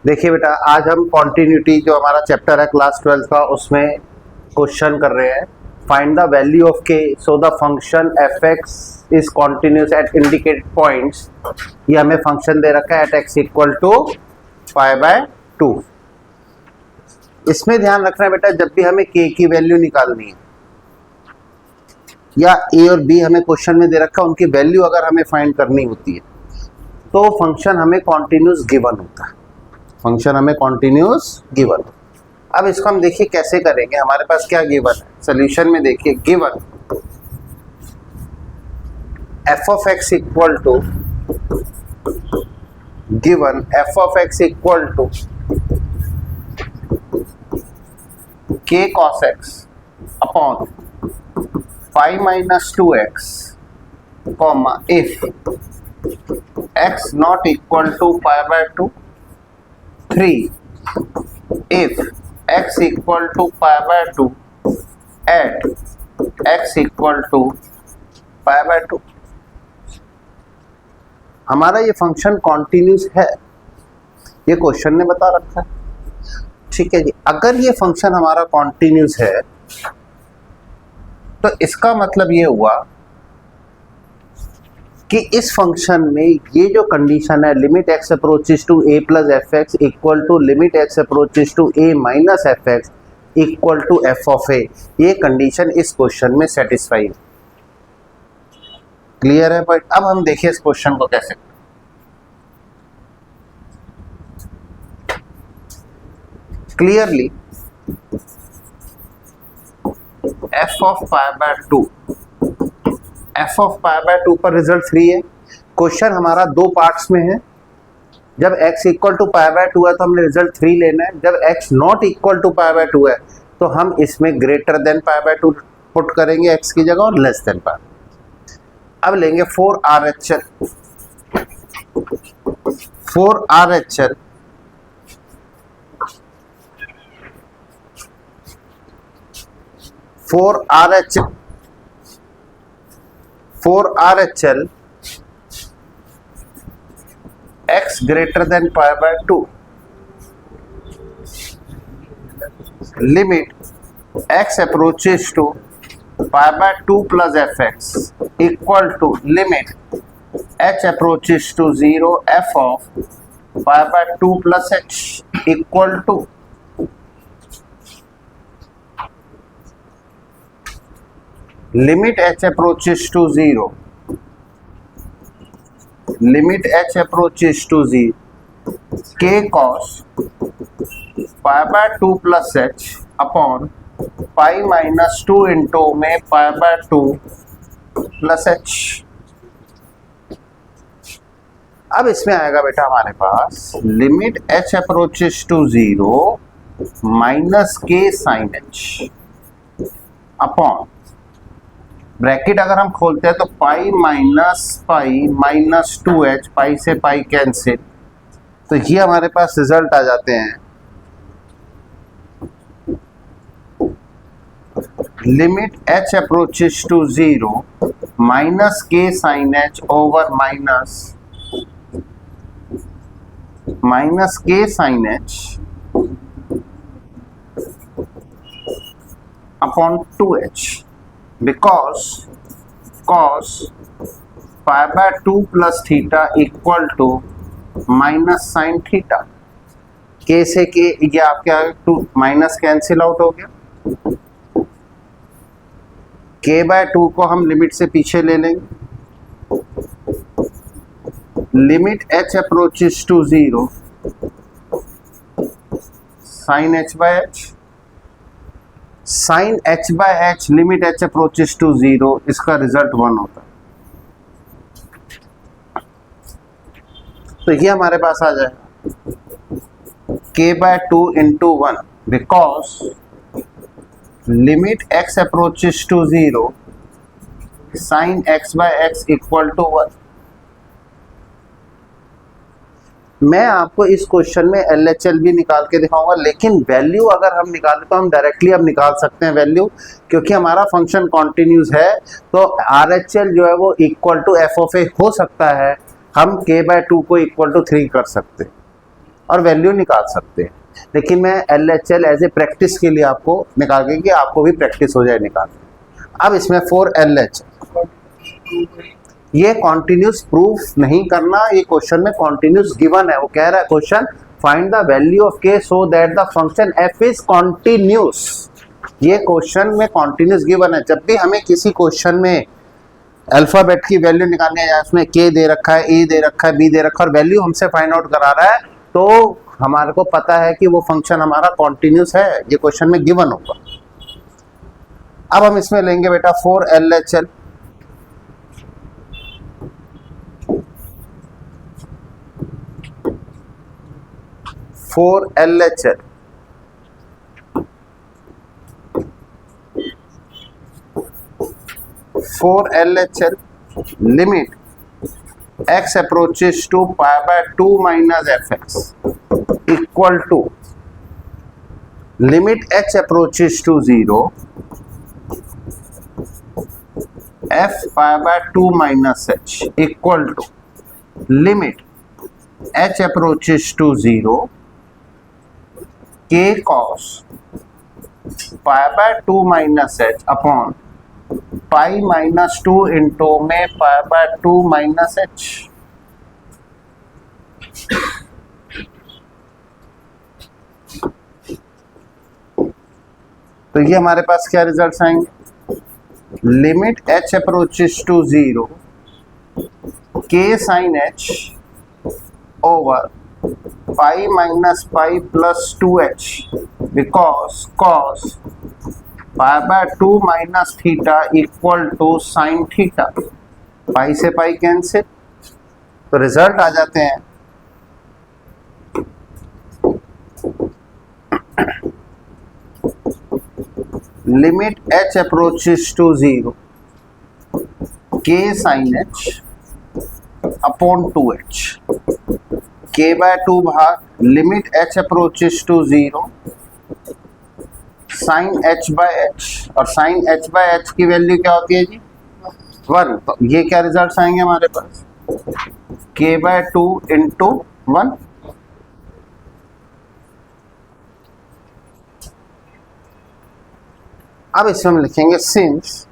देखिए बेटा, आज हम कॉन्टिन्यूटी जो हमारा चैप्टर है क्लास 12 का, उसमें क्वेश्चन कर रहे हैं। फाइंड द वैल्यू ऑफ के so the function F x is continuous eight indicated points. ये हमें फंक्शन दे रखा है एट एक्स इक्वल टू π/2। इसमें ध्यान रखना है बेटा, जब भी हमें के की वैल्यू निकालनी है या ए और बी हमें क्वेश्चन में दे रखा है, उनकी वैल्यू अगर हमें फाइंड करनी होती है तो फंक्शन हमें कॉन्टिन्यूस गिवन होता है। फंक्शन हमें कॉन्टिन्यूस गिवन। अब इसको हम देखिए कैसे करेंगे। हमारे पास क्या गिवन है, सोल्यूशन में देखिए given F of X equal to given F of X equal to K cos X upon 5-2x comma if x not equal to π/2, 3 if x equal to π/2 at x equal to π/2। हमारा ये function continuous है, ये question ने बता रखा है। ठीक है जी, अगर ये फंक्शन हमारा कॉन्टिन्यूस है तो इसका मतलब ये हुआ कि इस फंक्शन में ये जो कंडीशन है limit X approaches to A plus F x equal to limit X approaches to A minus F x equal to F of A, ये कंडीशन इस क्वेश्चन में सेटिस्फाई है। क्लियर है? बट अब हम देखिए इस क्वेश्चन को कैसे। Clearly F of π/2, F of π/2 पर रिजल्ट 3 है। क्वेश्चन हमारा दो पार्ट्स में है। जब x इक्वल टू π/2 है तो हमने रिजल्ट 3 लेना है। जब x नॉट इक्वल टू π/2 है तो हम इसमें ग्रेटर देन π/2 पुट करेंगे x की जगह और लेस देन π। अब लेंगे 4RHL 4RHL x greater than π/2 limit x approaches to π/2 plus fx equal to limit h approaches to 0 f of π/2 plus h equal to limit h approaches to 0, limit h approaches to 0 k cos π/2 plus h upon π-2 into में π/2 plus h। अब इसमें आएगा बेटा हमारे पास limit h approaches to 0 minus k sin h upon bracket अगर हम खोलते हैं तो पाई माइनस 2h, पाई से पाई कैंसिल, तो ये हमारे पास रिजल्ट आ जाते हैं limit h approaches to 0 minus k sine h over minus k sine h upon 2h because cos π/2 plus theta equal to minus sine theta. के से के ये आपके टू माइनस कैंसिल आउट हो गया। k/2 को हम लिमिट से पीछे ले लेंगे। Limit h approaches to 0 sine h/h, sine h/h limit h approaches to 0, इसका रिजल्ट 1 होता है। तो ये हमारे पास आ जाएगा k/2 into 1 because limit x approaches to 0 sine x/x equal to 1। मैं आपको इस क्वेश्चन में LHL भी निकाल के दिखाऊंगा, लेकिन वैल्यू अगर हम निकालें तो हम डायरेक्टली अब निकाल सकते हैं वैल्यू, क्योंकि हमारा फंक्शन कॉन्टिन्यूस है। तो RHL जो है वो इक्वल टू f ऑफ ए हो सकता है, हम k/2 को इक्वल टू 3 कर सकते हैं। और वैल्यू निकाल सकते हैं। लेकिन मैं LHL एज ए प्रैक्टिस के लिए आपको निकाल के कि आपको भी प्रैक्टिस हो जाए निकाल। अब इसमें 4LHL, ये कॉन्टिन्यूस प्रूफ नहीं करना, ये क्वेश्चन में कॉन्टिन्यूस गिवन है। वो कह रहा है question find the value of k so that the function f is continuous. ये क्वेश्चन में कॉन्टिन्यूस गिवन है। जब भी हमें किसी क्वेश्चन में अल्फाबेट की वैल्यू निकालनी है, उसमें k दे रखा है, a दे रखा है, b दे रखा है और वैल्यू हमसे फाइंड आउट करा रहा है, तो हमारे को पता है कि वो फंक्शन हमारा कॉन्टिन्यूस है, ये क्वेश्चन में गिवन होगा। अब हम इसमें लेंगे बेटा 4LHL। Four LHL limit x approaches to pi by 2 minus fx equal to limit h approaches to 0 f pi by 2 minus h equal to limit h approaches to 0 k cos pi by 2 minus h upon pi minus 2 into में पाई by 2 minus h। तो ये हमारे पास क्या results आएंगे, limit h approaches to 0 k sine h over pi minus pi plus 2h because cos pi by 2 minus theta equal to sine theta. Pi से pi cancel, तो result आ जाते हैं limit h approaches to 0 k sine h upon 2h, k by 2 भाग limit h approaches to 0 sine h by h, और sine h by h की value क्या होती है जी 1। तो ये क्या रिजल्ट्स आएंगे हमारे पास, k बाय 2 इंटू 1। अब इसमें हम लिखेंगे since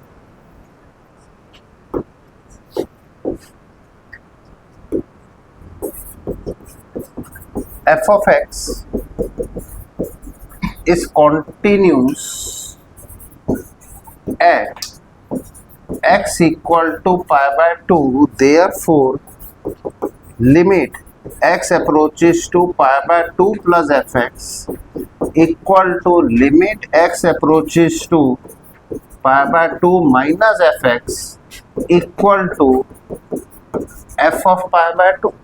f of x is continuous at x equal to pi by 2, therefore limit x approaches to pi by 2 plus fx equal to limit x approaches to pi by 2 minus fx equal to f of pi by 2।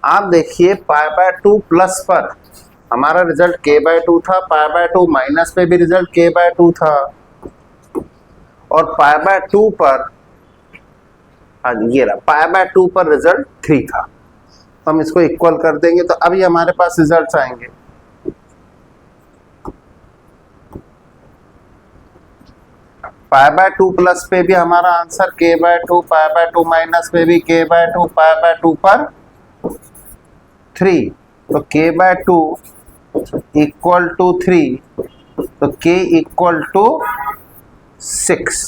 आप देखिए पाई by 2 plus पर हमारा result k by 2 था, पाई by 2 minus पे भी result k by 2 था, और पाई by 2 पर ये रहा पाई बाय 2 पर रिजल्ट 3 था। तो हम इसको इक्वल कर देंगे, तो अभी हमारे पास रिजल्ट्स आएंगे पाई बाय 2 प्लस पे भी हमारा answer k by 2, pi by 2 minus पे भी k बाय 2, पाई बाय 2 पर 3, तो k बाय 2 इक्वल टू 3, तो k equal to 6,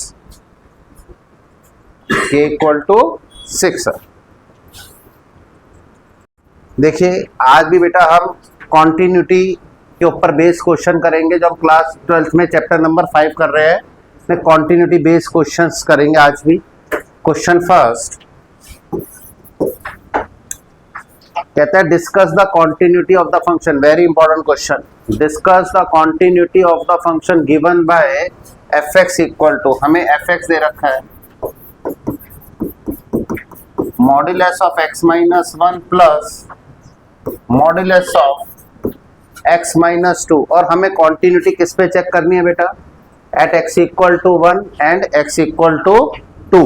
k equal to 6। देखिए आज भी बेटा हम कॉन्टिन्यूटी के ऊपर बेस क्वेश्चन करेंगे, जो हम क्लास 12th में चैप्टर नंबर 5 कर रहे हैं, में कॉन्टिन्यूटी बेस क्वेश्चंस करेंगे आज भी। क्वेश्चन फर्स्ट कहता है discuss the continuity of the function, very important question, discuss the continuity of the function given by f x equal to, हमें एफ एक्स दे रखा है modulus of x minus 1 plus modulus of x minus 2, और हमें continuity किस पे check करनी है बेटा, at x equal to 1 and x equal to 2,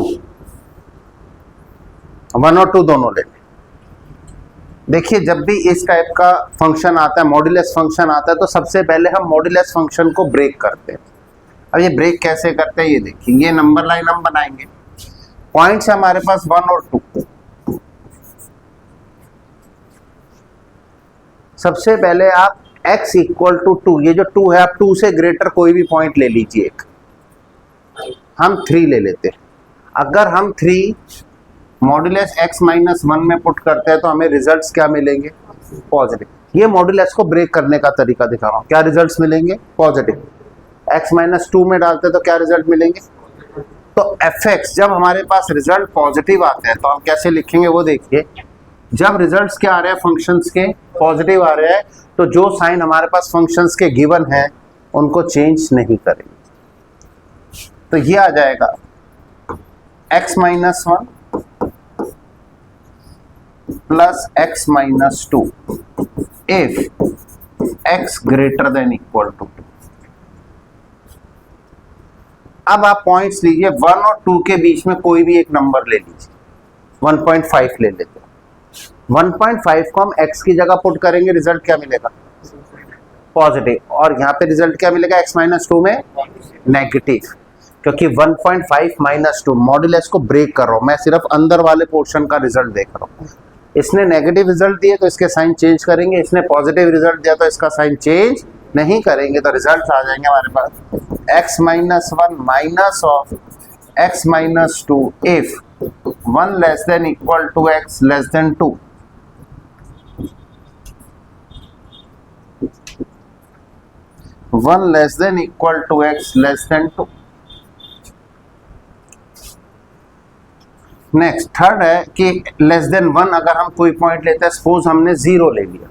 1 और 2 दोनों लेंगे। देखिए जब भी इस टाइप का फंक्शन आता है, मॉड्यूलस फंक्शन आता है, तो सबसे पहले हम मॉड्यूलस फंक्शन को ब्रेक करते हैं। अब ये ब्रेक कैसे करते हैं ये देखिए, ये नंबर लाइन हम बनाएंगे, पॉइंट्स हमारे पास 1 और 2। सबसे पहले आप x इक्वल टू 2, ये जो 2 है आप 2 से ग्रेटर कोई भी पॉइंट ले लीजिए, एक हम 3 ले लेते हैं। अगर हम 3 मॉड्यूलस x माइनस 1 में पुट करते हैं तो हमें रिजल्ट्स क्या मिलेंगे? पॉजिटिव। ये मॉड्यूलस को ब्रेक करने का तरीका दिखा रहा हूँ, क्या रिजल्ट्स मिलेंगे? पॉजिटिव। x माइनस 2 में डालते हैं तो क्या रिजल्ट मिलेंगे? तो fx जब हमारे पास रिजल्ट पॉजिटिव आते हैं तो हम कैसे लिखेंगे वो देखिए। जब रिजल्ट्स क्या आ रहे हैं फंक्शंस के? पॉजिटिव आ रहे हैं, तो जो साइन हमारे पास फंक्शंस के गिवन है उनको चेंज नहीं करेंगे। तो ये आ जाएगा x minus 1 plus x minus 2 if x greater than equal to 2। अब आप पॉइंट्स लीजिए, 1 और 2 के बीच में कोई भी एक नंबर ले लीजिए, 1.5 ले लेते हैं। 1.5 को हम x की जगह पुट करेंगे, रिजल्ट क्या मिलेगा? पॉजिटिव। और यहाँ पे रिजल्ट क्या मिलेगा x माइनस 2 में? नेगेटिव, क्योंकि 1.5 माइनस 2 मॉड्यूलस को ब्रेक कर रहा हूँ मैं, सिर्फ अंदर वाले पोर्शन का रिजल्ट देख रहा हूँ। इसने नेगेटिव रिजल्ट दिए तो इसके साइन चेंज करेंगे, इसने पॉजिटिव रिजल्ट दिया तो इसका साइन चेंज नहीं करेंगे। तो रिजल्ट आ जाएंगे हमारे पास x minus 1 minus of x minus 2 if 1 less than equal to x less than 2। One less than equal to x less than 2। Next third है कि लेस देन 1 अगर हम कोई पॉइंट लेते हैं, सपोज हमने 0 ले लिया।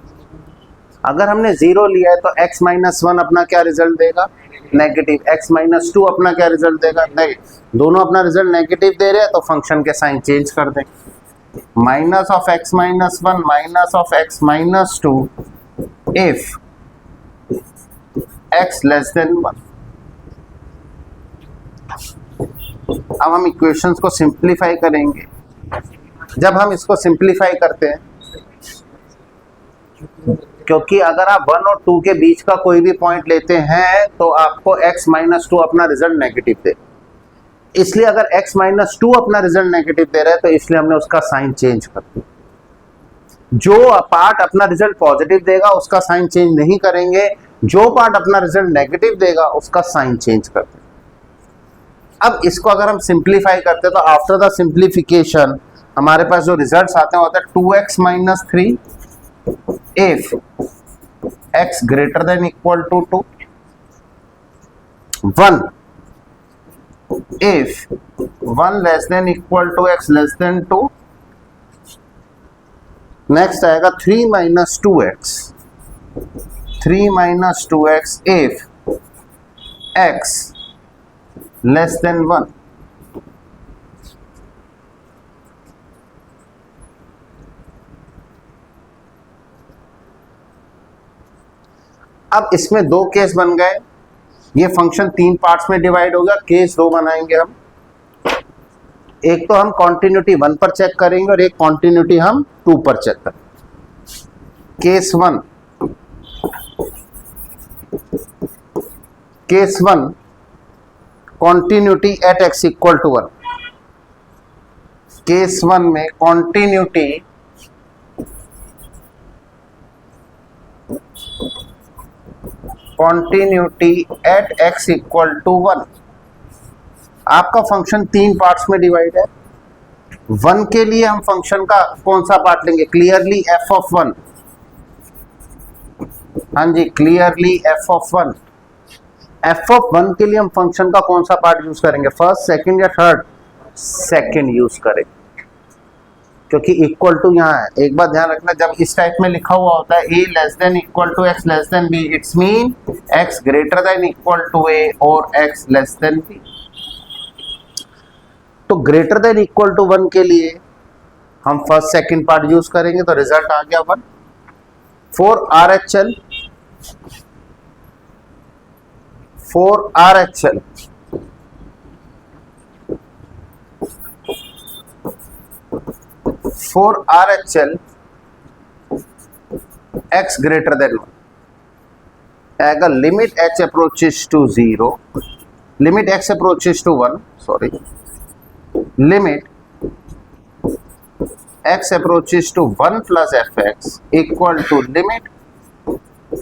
अगर हमने 0 लिया है तो x माइनस 1 अपना क्या रिजल्ट देगा? नेगेटिव। x माइनस 2 अपना क्या रिजल्ट देगा? नेगेटिव। दोनों अपना रिजल्ट नेगेटिव दे रहे हैं तो फंक्शन के साइन चेंज कर देंगे। Minus of x minus 1 minus of x minus 2 if x less than 1। अब हम इक्वेशंस को सिंप्लीफाई करेंगे। जब हम इसको सिंप्लीफाई करते हैं, क्योंकि अगर आप 1 और 2 के बीच का कोई भी पॉइंट लेते हैं तो आपको x माइनस 2 अपना रिजल्ट नेगेटिव दे, इसलिए अगर x माइनस 2 अपना रिजल्ट नेगेटिव दे रहा है तो इसलिए हमने उसका साइन चेंज कर दिया। जो पार्ट अपना रिजल्ट पॉजिटिव देगा उसका साइन चेंज नहीं करेंगे, जो पार्ट अपना रिजल्ट नेगेटिव देगा उसका साइन चेंज कर देंगे। अब इसको अगर हम सिंप्लीफाई करते हैं तो आफ्टर द सिंप्लीफिकेशन हमारे पास जो रिजल्ट्स आते हैं होता है 2x minus 3 if x greater than equal to 2, 1 if 1 less than equal to x less than 2। Next आएगा 3 minus 2x, 3 minus 2x if x less than 1। अब इसमें दो केस बन गए, ये फंक्शन 3 पार्ट्स में डिवाइड होगा, केस 2 बनाएंगे हम। एक तो हम कॉन्टिन्यूटी 1 पर चेक करेंगे और एक कॉन्टिन्यूटी हम 2 पर चेक करेंगे। Case 1, case 1 continuity at x equal to 1। Case 1 में continuity at x equal to 1। आपका फंक्शन 3 पार्ट्स में डिवाइड है। 1 के लिए हम फंक्शन का कौन सा पार्ट लेंगे? Clearly f of 1। हाँ जी, clearly f of 1। f of 1 के लिए हम फंक्शन का कौन सा पार्ट यूज करेंगे? फर्स्ट, सेकंड या थर्ड? सेकंड यूज करेंगे, क्योंकि इक्वल टू यहाँ है। एक बात ध्यान रखना, जब इस टाइप में लिखा हुआ होता है a less than equal to x less than b, it's mean x greater than equal to a और x लेस देन b। तो ग्रेटर देन इक्वल टू 1 के लिए हम फर्स्ट सेकंड पार्ट यूज करेंगे, तो रिजल्ट आ गया 1। For RHL, for RHL x greater than 1 आएगा limit h approaches to 0, limit x approaches to 1, sorry, limit x approaches to 1 plus fx equal to limit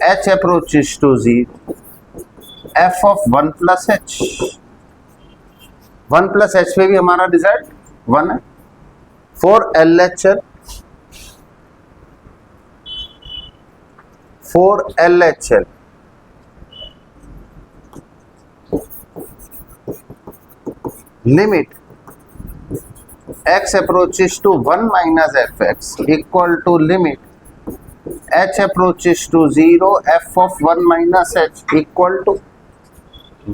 h approaches to 0 f of 1 plus h. 1 plus h पे भी हमारा result 1 है. For LHL limit x approaches to 1 minus fx equal to limit h approaches to 0 f of 1 minus h equal to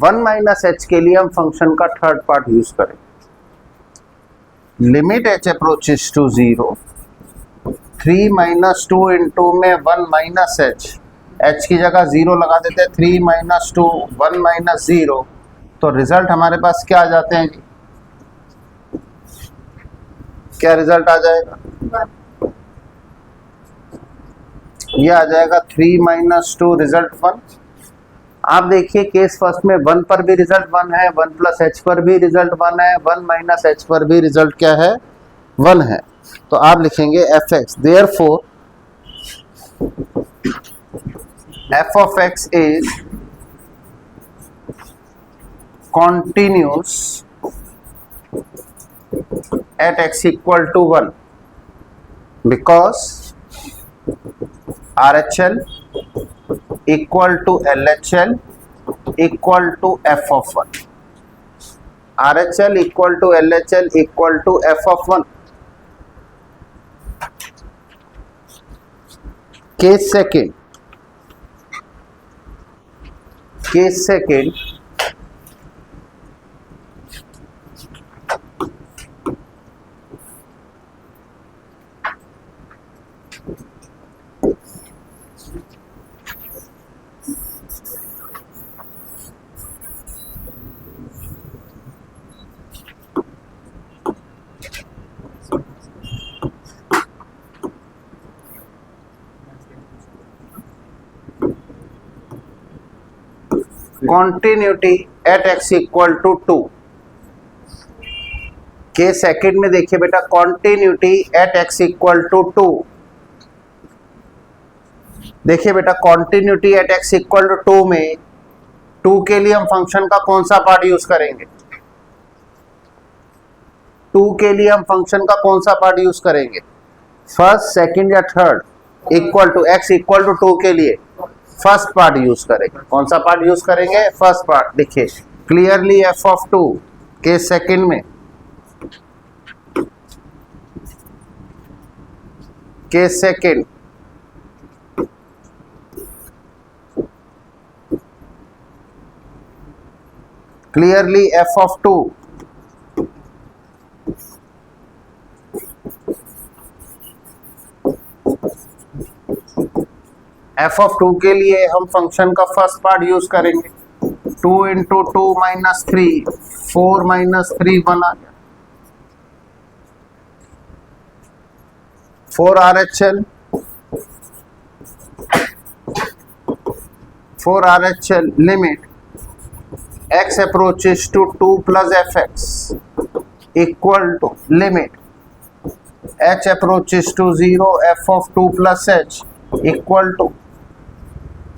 1 minus h के लिए हम function का third part use करें. Limit h approaches to 0, 3 minus 2 into में 1 minus h, h की जगह 0 लगा देते हैं, 3 minus 2 1 minus 0, तो रिजल्ट हमारे पास क्या आ जाते हैं जी? क्या रिजल्ट आ जाएगा? ये आ जाएगा 3 minus 2 रिजल्ट 1. आप देखिए केस फर्स्ट में 1 पर भी रिजल्ट 1 है, 1 plus h पर भी रिजल्ट 1 है, 1 minus h पर भी रिजल्ट क्या है? 1 है. तो आप लिखेंगे fx, therefore f of x is continuous at x equal to 1 because RHL equal to LHL equal to f of 1. RHL equal to LHL equal to f of 1. Case second. Continuity at x equal to 2. के second में देखिए बेटा, continuity at x equal to 2. देखिए बेटा, continuity at x equal to 2 में 2 के लिए हम फंक्शन का कौन सा पार्ट यूज करेंगे? 2 के लिए हम फंक्शन का कौन सा पार्ट यूज करेंगे? फर्स्ट, सेकंड या third? Equal to x equal to 2 के लिए फर्स्ट पार्ट यूज करेंगे. कौन सा पार्ट यूज करेंगे? First part. देखिए क्लियरली f of 2 के सेकंड में, के second clearly f of 2 f of 2 के लिए हम फंक्शन का फर्स्ट पार्ट यूज करेंगे. 2 into 2 minus 3, 4 minus 3 1 आ गया. 4 RHL limit x approaches to 2 plus fx equal to limit h approaches to 0 f of 2 plus h equal to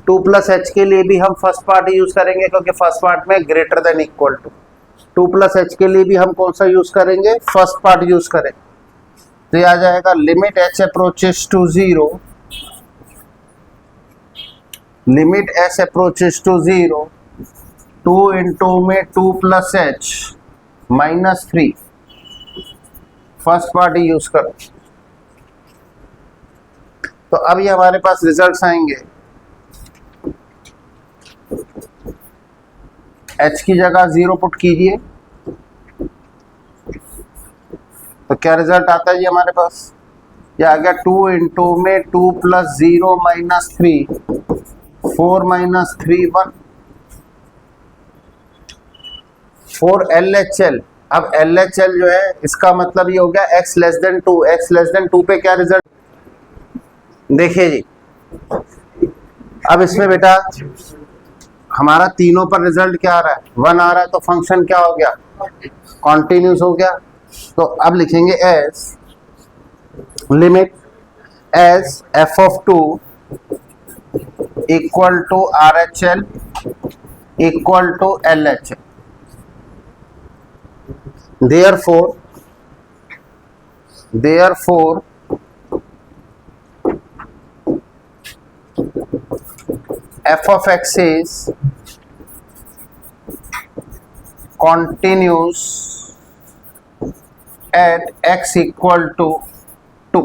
2 plus h के लिए भी हम फर्स्ट पार्ट यूज करेंगे क्योंकि first part में greater than equal to. 2 plus h के लिए भी हम कौन सा यूज करेंगे? फर्स्ट पार्ट यूज करें. तो ये आ जाएगा limit h approaches to 0, limit h approaches to 0, 2 into में 2 plus h minus 3, first part ही यूज करो. तो अब ये हमारे पास रिजल्ट्स आएंगे. h की जगह 0 पुट कीजिए तो क्या रिजल्ट आता है जी हमारे पास? ये आ गया 2 into में 2 plus 0 minus 3, 4 minus 3 1. 4 LHL. अब LHL जो है इसका मतलब ये हो गया x less than 2. x less than 2 पे क्या रिजल्ट? देखिए जी, अब इसमें बेटा हमारा तीनों पर रिजल्ट क्या आ रहा है, 1 आ रहा है, तो फंक्शन क्या हो गया, कॉन्टिन्यूस हो गया। तो अब लिखेंगे as limit as f of 2 equal to R H L equal to L H L. Therefore f of x is continuous at x equal to 2.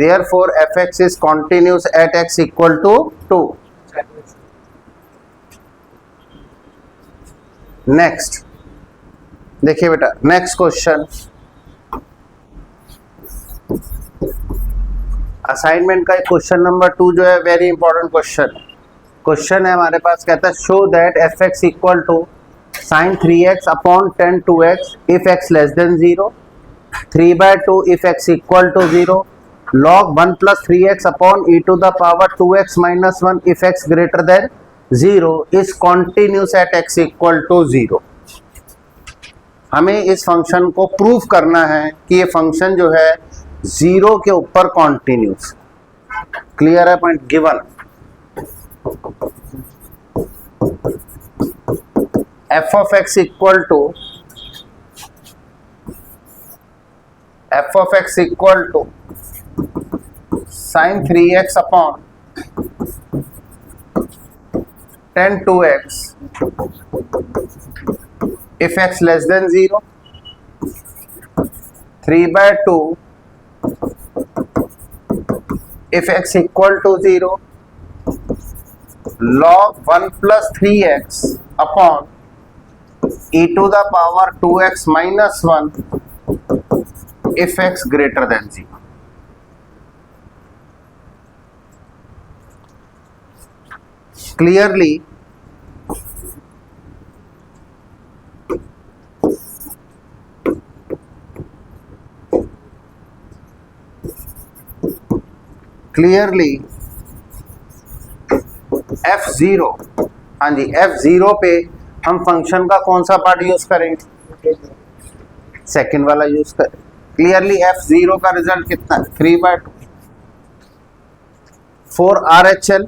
Therefore fx is continuous at x equal to 2. Next देखिए बेटा, next question assignment का question number 2 जो है very important question है हमारे पास। कहता है show that f x equal to sine 3x upon tan 2x if x less than 0, 3/2 if x equal to 0, log 1 plus 3x upon e to the power 2x minus 1 if x greater than 0 is continuous at x equal to 0। हमें इस function को prove करना है कि ये function जो है 0 के ऊपर कॉन्टिन्यूस। क्लियर है point given. f of x equal to sine 3x upon tan 2x if x less than 0, 3/2 if x equal to 0, log 1 plus 3x upon e to the power 2x minus 1 if x greater than 0. Clearly f0, हाँ जी f0 पे हम function का कौन सा part use करेंगे, second वाला use करें। Clearly f0 का रिजल्ट कितना है, 3/2 4 RHL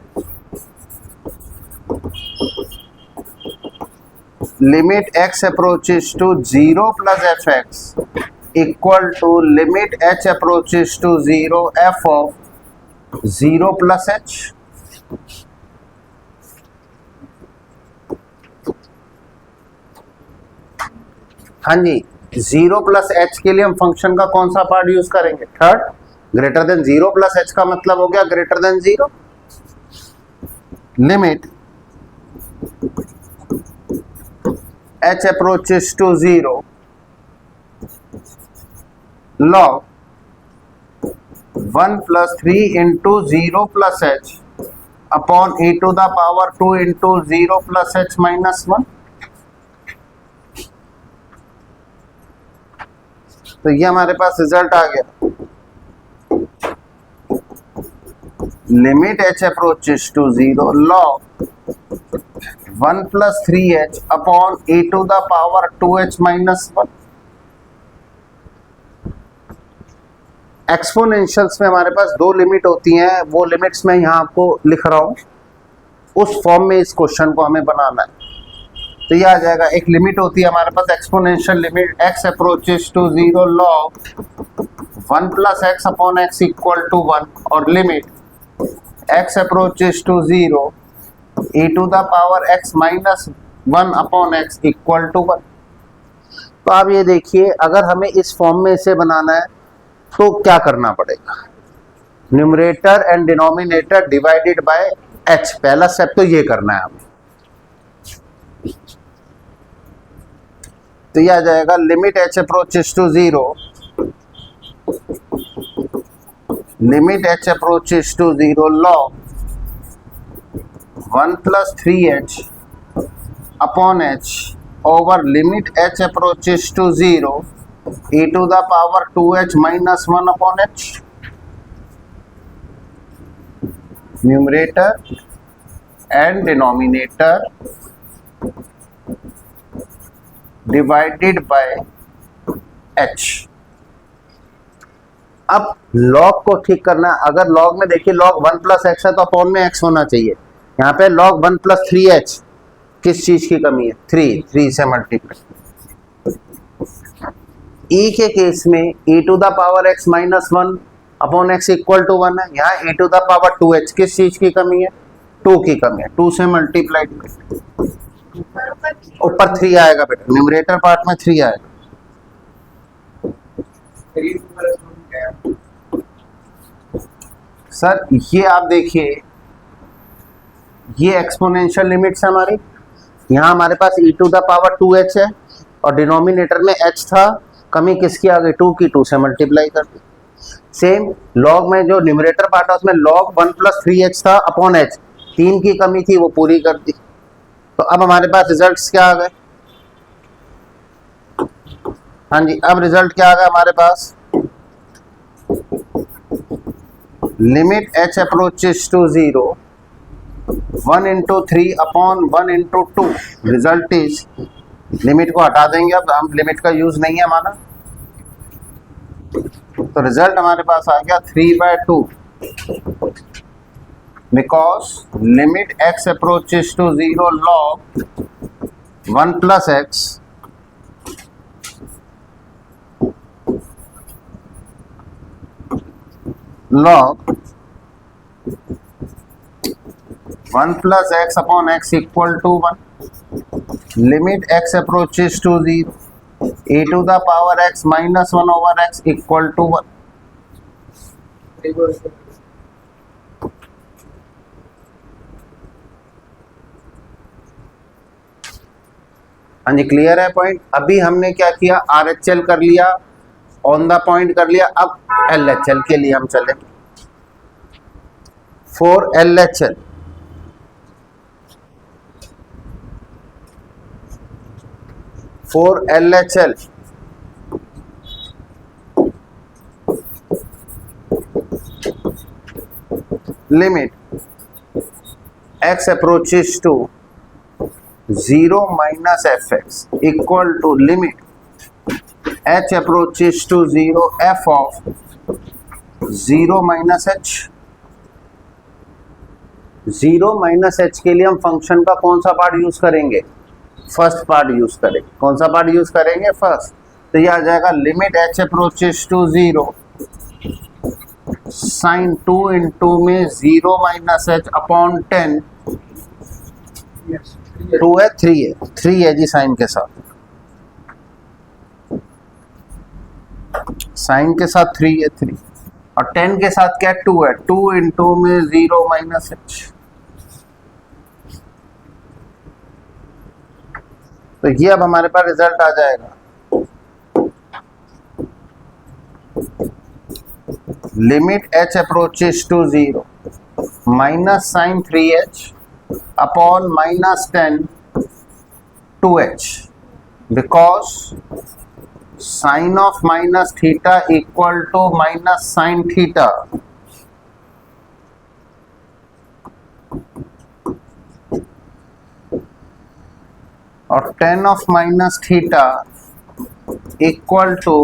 limit x approaches to 0 plus fx equal to limit h approaches to 0 f of 0 plus h। हाँ जी 0 प्लस h के लिए हम फंक्शन का कौन सा पार्ट यूज करेंगे, third. Greater than 0 plus h का मतलब हो गया greater than 0। Limit h approaches to 0 log 1 plus 3 into 0 plus h upon e to the power 2 into 0 plus h minus 1। तो ये हमारे पास रिजल्ट आ गया। Limit h approaches to 0 log 1 plus 3h upon e to the power 2h minus 1। एक्सपोनेंशियल्स में हमारे पास दो limit होती हैं, वो लिमिट्स मैं यहाँ आपको लिख रहा हूँ, उस फॉर्म में इस क्वेश्चन को हमें बनाना है। तो ये आ जाएगा, एक लिमिट होती है हमारे पास exponential limit x approaches to 0 log 1 plus x upon x equal to 1, और limit x approaches to 0 e to the power x minus 1 upon x equal to 1। तो आप ये देखिए, अगर हमें इस फॉर्म में इसे बनाना है तो क्या करना पड़ेगा, numerator and denominator divided by h। पहला स्टेप तो ये करना है हमें। तो यह आ जाएगा limit h approaches to 0 limit h approaches to 0 log 1 plus 3h upon h over limit h approaches to 0 e to the power 2h minus 1 upon h। Numerator and denominator divided by h। अब log को ठीक करना, अगर log में देखिए log 1 plus x है तो upon में x होना चाहिए। यहाँ पे log 1 प्लस 3h, किस चीज की कमी है? 3 से मल्टीप्लाई। e के केस में e to the power x minus 1 upon x equal to 1 है। यहाँ e to the power 2h, किस चीज की कमी है? 2 की कमी है। 2 से मल्टीप्लाई, ऊपर 3 आएगा बेटा, न्यूमरेटर पार्ट में 3 आएगा। सर ये आप देखिए, ये एक्सपोनेंशियल लिमिट्स है हमारी। यहाँ हमारे पास e to the power 2h है और डिनोमिनेटर में h था, कमी किसकी आ गई? 2 की। 2 से मल्टीप्लाई कर दी। सेम लॉग में जो न्यूमरेटर पार्ट है उसमें log 1 प्लस 3h था अपॉन h, 3 की कमी थी वो पूरी कर दी। तो अब हमारे पास रिजल्ट्स क्या आ गए? हाँ जी, अब रिजल्ट क्या आ गया हमारे पास? Limit h approaches to 0 1 into 3 upon 1 into 2। Result is, limit को हटा देंगे, अब हम लिमिट का यूज नहीं है हमारा, तो रिजल्ट हमारे पास आ गया 3/2, because limit x approaches to 0 log 1 plus x log 1 plus x upon x equal to 1. Limit x approaches to 0, e to the power x minus 1 over x equal to 1. हाँ जी, clear है point? अभी हमने क्या किया? RHL कर लिया, on the point कर लिया। अब LHL के लिए हम चले। For LHL, for LHL limit x approaches to 0 minus fx equal to limit h approaches to 0 f of 0 minus h। 0 minus h के लिए हम फंक्शन का कौन सा पार्ट यूज करेंगे? फर्स्ट पार्ट यूज करेंगे। कौन सा पार्ट यूज करेंगे? फर्स्ट। तो ये आ जाएगा limit h approaches to 0 sine 2 into में 0 माइनस h अपॉन 10, 2 है 3 है, 3 है जी साइन के साथ, साइन के साथ 3 है 3, और 10 के साथ क्या 2 है, 2 इंटू में 0 माइनस h। तो ये अब हमारे पास रिजल्ट आ जाएगा, limit h approaches to 0 minus sine 3h upon minus 10 2h, because sine of minus theta equal to minus sine theta. और tan of minus theta equal to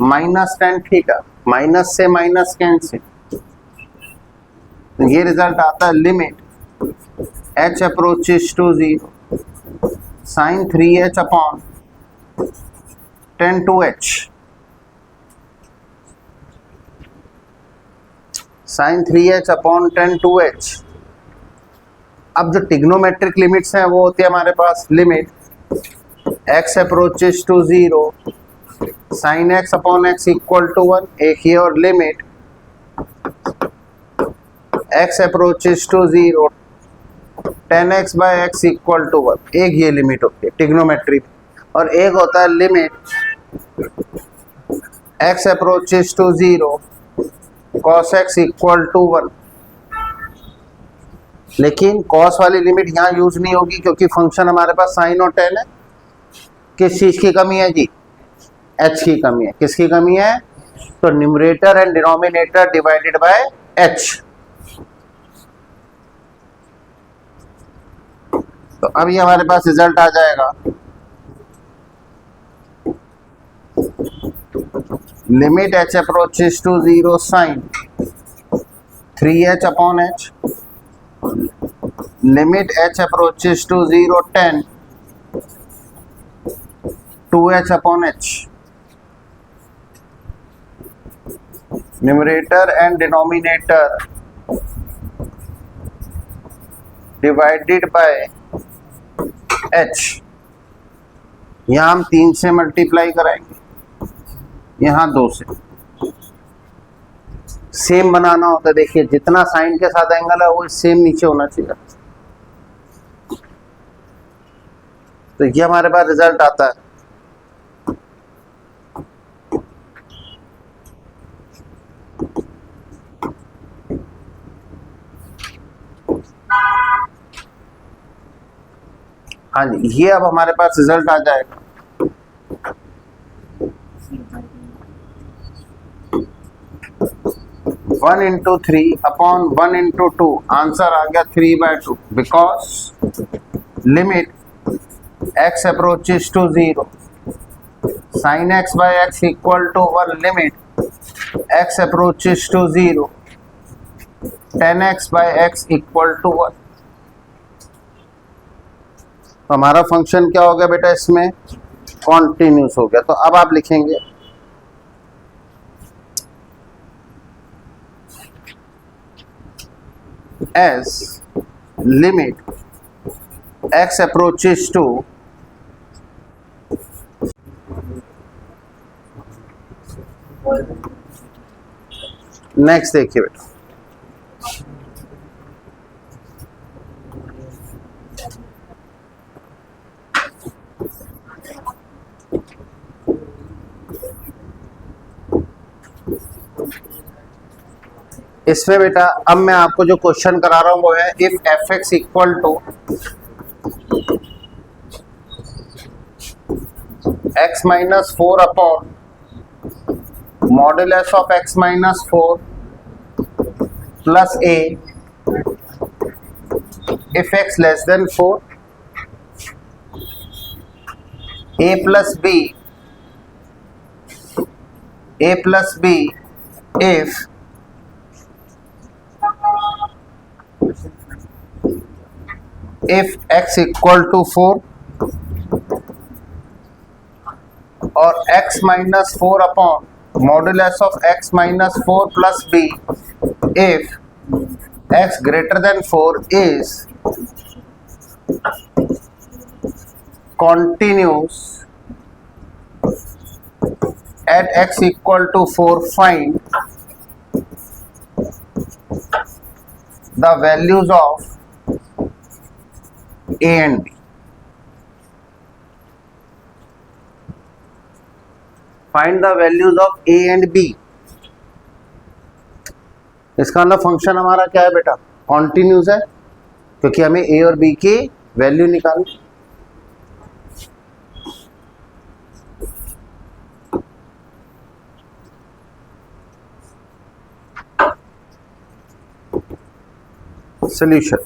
minus tan theta, minus से minus cancel. ये result आता है limit h approaches to 0 sine 3h upon tan 2h, sine 3h upon tan 2h। अब जो trigonometric limits हैं वो होती है हमारे पास limit x approaches to 0 sine x upon x equal to 1, एक ये, और limit x approaches to 0 tan x by x equal to 1, एक ये लिमिट होती है टिग्नोमेट्री। और एक होता है limit x approaches to 0 cos x equal to 1। लेकिन cos वाली लिमिट यहाँ यूज नहीं होगी क्योंकि फंक्शन हमारे पास साइन और tan है। किस चीज की कमी है जी? h की कमी है। किसकी कमी है? तो numerator and denominator divided by h। तो अब ये हमारे पास रिजल्ट आ जाएगा, limit h approaches to 0 sine 3h upon h, limit h approaches to 0 tan 2h upon h, numerator and denominator divided by h। यहां हम 3 से मल्टीप्लाई कराएंगे, यहां 2 से। सेम बनाना होता है, देखिए जितना साइन के साथ एंगल है वो सेम नीचे होना चाहिए। तो ये हमारे पास रिजल्ट आता है, हाँ जी, ये अब हमारे पास रिजल्ट आ जाएगा। One into 3 upon 1 into 2, answer आ गया 3/2, because limit x approaches to 0 sine x by x equal to 1, limit x approaches to 0 tan x by x equal to 1। तो हमारा फंक्शन क्या हो गया बेटा, इसमें कॉन्टिन्यूस हो गया। तो अब आप लिखेंगे as limit x approaches to next देखिए बेटा, इसमें बेटा अब मैं आपको जो क्वेश्चन करा रहा हूं वो है if f x equal to x minus 4 upon modulus of x minus 4 plus a if x less than 4, a plus b if x equal to 4 और x minus 4 upon modulus of x minus 4 plus b if x greater than 4 is continuous at x equal to 4, find the values of a and b। Find the values of a and b। इसका मतलब function हमारा क्या है बेटा, continuous है, क्योंकि हमें a और b की वैल्यू निकालनी। सॉल्यूशन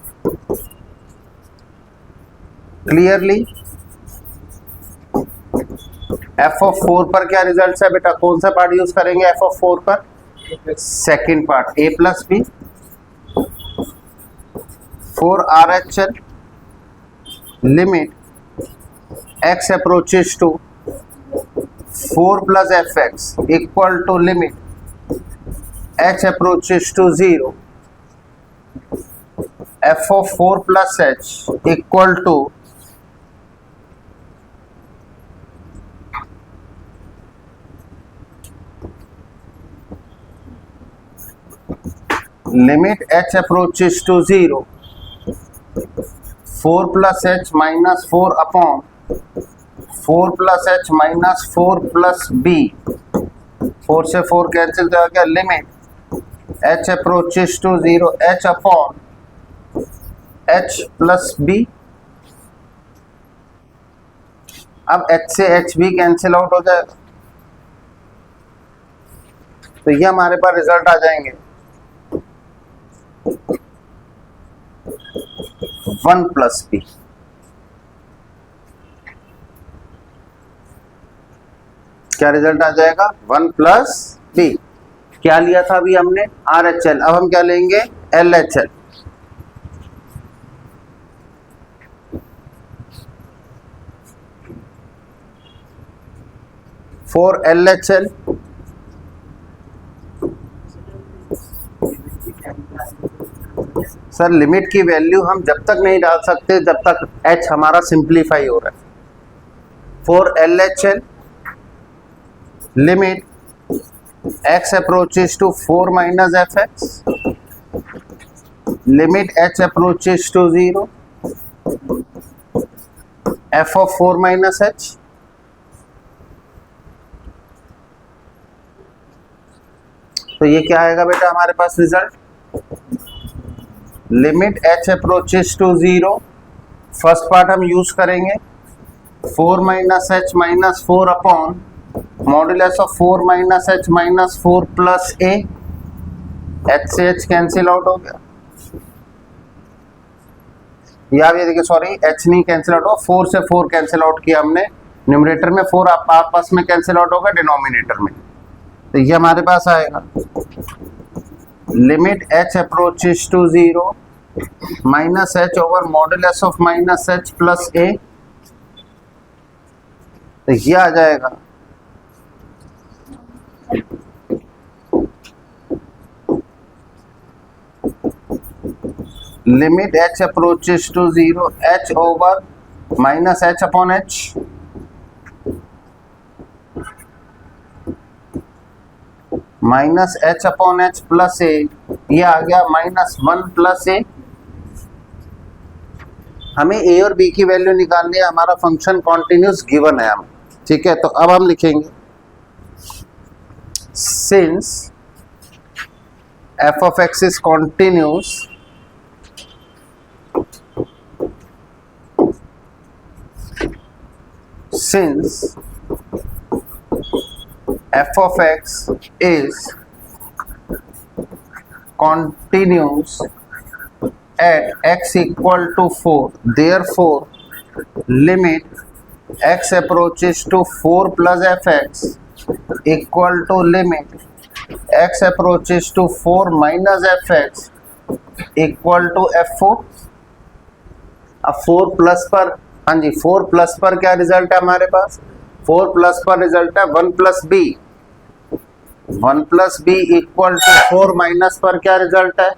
क्लियरली f ऑफ 4 पर क्या रिजल्ट है बेटा, कौन सा पार्ट यूज करेंगे f ऑफ 4 पर, second part a plus B 4 RHL limit x approaches to 4 plus fx equal to limit h approaches to 0 f of 4 plus h equal to limit h approaches to 0 4 plus h minus 4 upon 4 plus h minus 4 plus b 4 से 4 cancel हो गया, limit h approaches to 0 h upon h plus b। अब h से h भी cancel out हो जाएगा, तो ये हमारे पास रिजल्ट आ जाएंगे 1 प्लस b। क्या रिजल्ट आ जाएगा 1 प्लस बी। क्या लिया था अभी हमने RHL, अब हम क्या लेंगे LHL। For LHL sir limit की वैल्यू हम जब तक नहीं डाल सकते जब तक H हमारा सिंप्लीफाई हो रहा है। For LHL limit x approaches to 4 minus fx, limit h approaches to 0, f of 4 minus h, तो ये क्या आएगा बेटा हमारे पास result, limit h approaches to 0, first part हम यूज करेंगे 4 minus h minus 4 upon modulus of 4 minus h minus 4 plus a, h से एच कैंसिल आउट हो गया, या ये देखिए सॉरी एच नहीं कैंसिल आउट होगा, 4 से 4 कैंसिल आउट किया हमने, न्यूमरेटर में 4 आपस में कैंसिल आउट होगा डिनोमिनेटर में, तो ये हमारे पास आएगा limit h approaches to 0 minus h over modulus of minus h plus a, तो ये आ जाएगा limit h approaches to 0 h over minus h upon h minus h upon h plus a, ये आ गया माइनस 1 प्लस ए। हमें a और b की वैल्यू निकालनी है, हमारा फंक्शन कॉन्टिन्यूस गिवन है हम, ठीक है। तो अब हम लिखेंगे since f of x is continuous since f of x is continuous at x equal to 4, therefore limit x approaches to 4 plus fx equal to limit x approaches to 4 minus fx equal to f4। अब 4 plus पर, हाँ जी 4 plus पर क्या result है हमारे पास, 4 plus पर result है 1 plus B, 1 plus B equal to 4 minus पर क्या रिजल्ट है,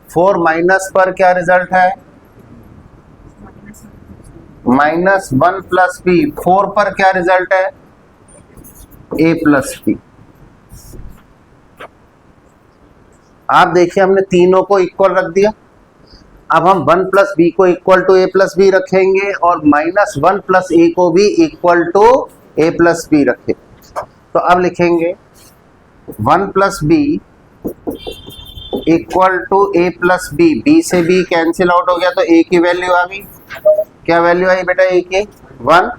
4 माइनस पर क्या रिजल्ट है माइनस 1 प्लस बी, 4 पर क्या रिजल्ट है a प्लस बी। आप देखिए हमने तीनों को इक्वल रख दिया, अब हम 1 प्लस बी को equal to a plus B रखेंगे और माइनस 1 प्लस ए को भी equal to a plus B रखें। तो अब लिखेंगे 1 plus B equal to a plus B, b से b कैंसिल आउट हो गया तो a की वैल्यू आ गई, क्या वैल्यू आई बेटा a की 1।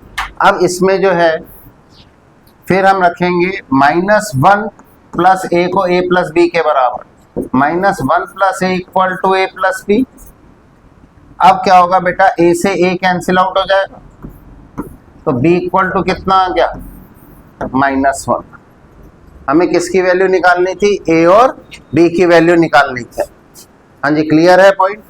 अब इसमें जो है फिर हम रखेंगे माइनस 1 प्लस a को a प्लस बी के बराबर, minus 1 plus A equal to a plus B. अब क्या होगा बेटा a से a कैंसिल आउट हो जाएगा, तो b इक्वल टू कितना आ गया माइनस 1। हमें किसकी वैल्यू निकालनी थी, a और b की वैल्यू निकालनी थी। हाँ जी क्लियर है पॉइंट।